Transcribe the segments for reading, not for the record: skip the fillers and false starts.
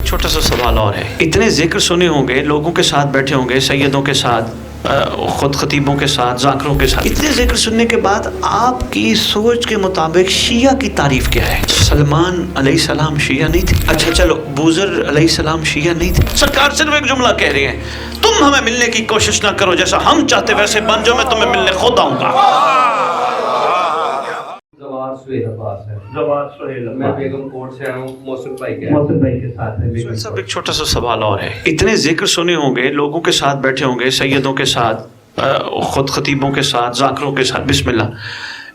छोटा सा सवाल और है, इतने जिक्र सुने होंगे, लोगों के साथ बैठे होंगे, सैयदों के साथ, खुद खतीबों के साथ, जाकरों के साथ, इतने जिक्र सुनने के बाद आपकी सोच के मुताबिक शिया की तारीफ क्या है? सलमान अलैहिस्सलाम शिया नहीं थे? अच्छा चलो, बूजर अलैहिस्सलाम शिया नहीं थे? सरकार सिर्फ एक जुमला कह रही है, तुम हमें मिलने की कोशिश ना करो, जैसा हम चाहते वैसे बन जाओ, मैं तुम्हें मिलने खुद आऊंगा। मैं बेगम कोट से आया हूँ, मोहसिन भाई के साथ है। सब एक छोटा सा सवाल और है, इतने जिक्र सुने होंगे, लोगों के साथ बैठे होंगे, सैयदों के साथ, खुद खतीबों के साथ, जाकरों के साथ, बिस्मिल्लाह,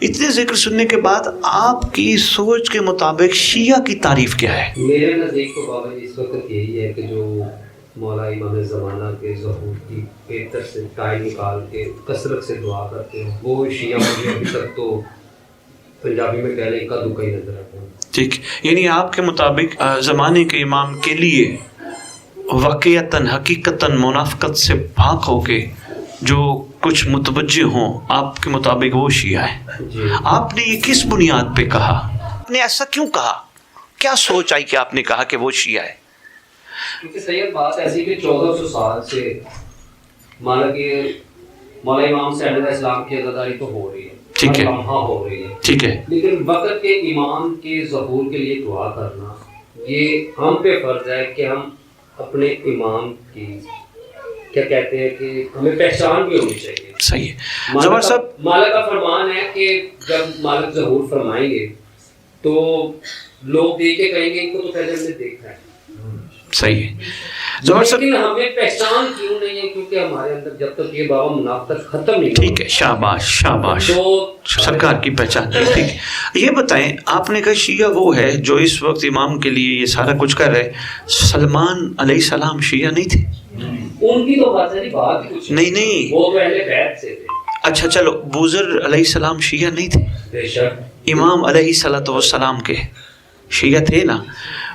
इतने जिक्र सुनने के बाद आपकी सोच के मुताबिक शिया की तारीफ क्या है? मेरे नज़दीक तो बाबा इस वक्त यही है कि जो मौला इमाम ज़माना के ज़हूर की बेहतर से टाइम निकाल के कसरत से दुआ करते हैं, वो शिया मुझे अभी तक तो पंजाबी में कहने का दुखा ही नजर आता है। ठीक, यानी आपके मुताबिक ज़माने के इमाम के लिए वाक़ियतन हकीकतन मुनाफ़क़त से पाक होके जो कुछ मुतवज्जे हों, आपके मुताबिक वो शिया है। आपने ये किस बुनियाद पे कहा? आपने ऐसा क्यों कहा? क्या सोच आई कि आपने कहा कि वो शिया है? क्योंकि सैयद बात ऐसी कि 1400 साल से मौला इमाम से इस्लाम की अज़ादारी तो हो रही है, ठीक है, हो रही है, ठीक है, लेकिन वक्त के इमाम के ज़हूर के लिए दुआ करना, ये हम पे फर्ज है कि हम अपने इमाम की क्या कहते हैं कि हमें पहचान भी होनी चाहिए। सही है। जबर साहब, मालिक का फरमान है कि जब मालिक ज़हूर फरमाएंगे तो लोग देख के कहेंगे इनको तो पहले हमने देखा है। सही है। जबर साहब, लेकिन हमें पहचान क्यों नहीं है? क्योंकि हमारे अंदर जब तक ये बाबा मुनाफ़क़त खत्म नहीं, ठीक है, शाबाश शाबाश, तो सरकार की पहचान है। ठीक है, ये बताएं, आपने कहा शिया वो है जो इस वक्त इमाम के लिए ये सारा कुछ कर रहे, सलमान अलैहिस्सलाम शिया नहीं थे? उनकी तो बात कुछ नहीं, वो पहले बैत से थे। अच्छा चलो, बूजर अलैहिस्सलाम शिया नहीं थे? बेशक। इमाम अलैहिस्सलाम के शिया थे ना?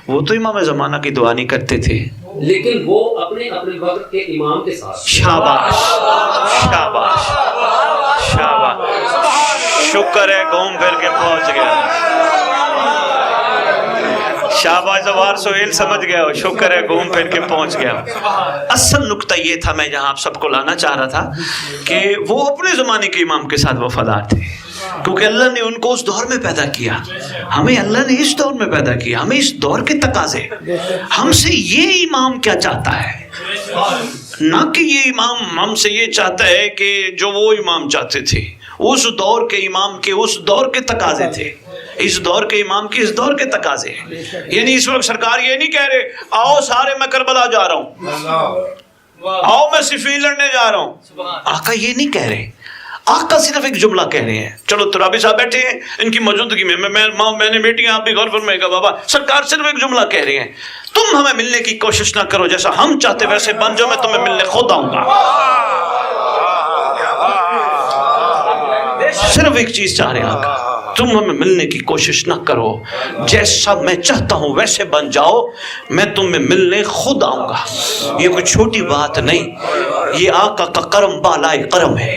वो तो इमाम ज़माना की दुआ नहीं करते थे, लेकिन वो अपने वक्त के इमाम के साथ। शाबाश शाबाश शाबाश, शुक्र है घूम फिर के पहुंच गया। शाबाश जवार सोहेल, समझ गया हो, शुक्र है घूम फिर के पहुंच गया। असल नुक्ता ये था, मैं जहां आप सबको लाना चाह रहा था कि वो अपने ज़माने के इमाम के साथ वफादार थे, क्योंकि अल्लाह ने उनको उस दौर में पैदा किया। हमें अल्लाह ने इस दौर में पैदा किया, हमें इस दौर के तकाजे, हमसे ये इमाम क्या चाहता है, ना कि ये इमाम हमसे ये चाहता है कि जो वो इमाम चाहते थे, उस दौर के इमाम के उस दौर के तकाजे थे, इस दौर के इमाम के इस दौर के तकाजे। यानी इस वक्त सरकार ये नहीं कह रहे आओ सारे मैं करबला जा रहा हूँ, आओ मैं सिफीन लड़ने जा रहा हूँ, आका ये नहीं कह रहे। आका सिर्फ एक जुमला कह रहे हैं। चलो तुराबी साहब बैठे हैं, इनकी मौजूदगी में मैंने मीटिंग आप भी गौर फरमाइएगा बाबा, सरकार सिर्फ एक जुमला कह रही है, तुम हमें मिलने की कोशिश ना करो, जैसा हम चाहते वैसे बन जाओ, मैं तुम्हें मिलने खुद आऊंगा। सिर्फ एक चीज चाह रहे हैं आका, तुम हमें मिलने की कोशिश ना करो, जैसा मैं चाहता हूं वैसे बन जाओ, मैं तुम्हें मिलने खुद आऊंगा। ये कोई छोटी बात नहीं, ये आका का करम बालाए करम है।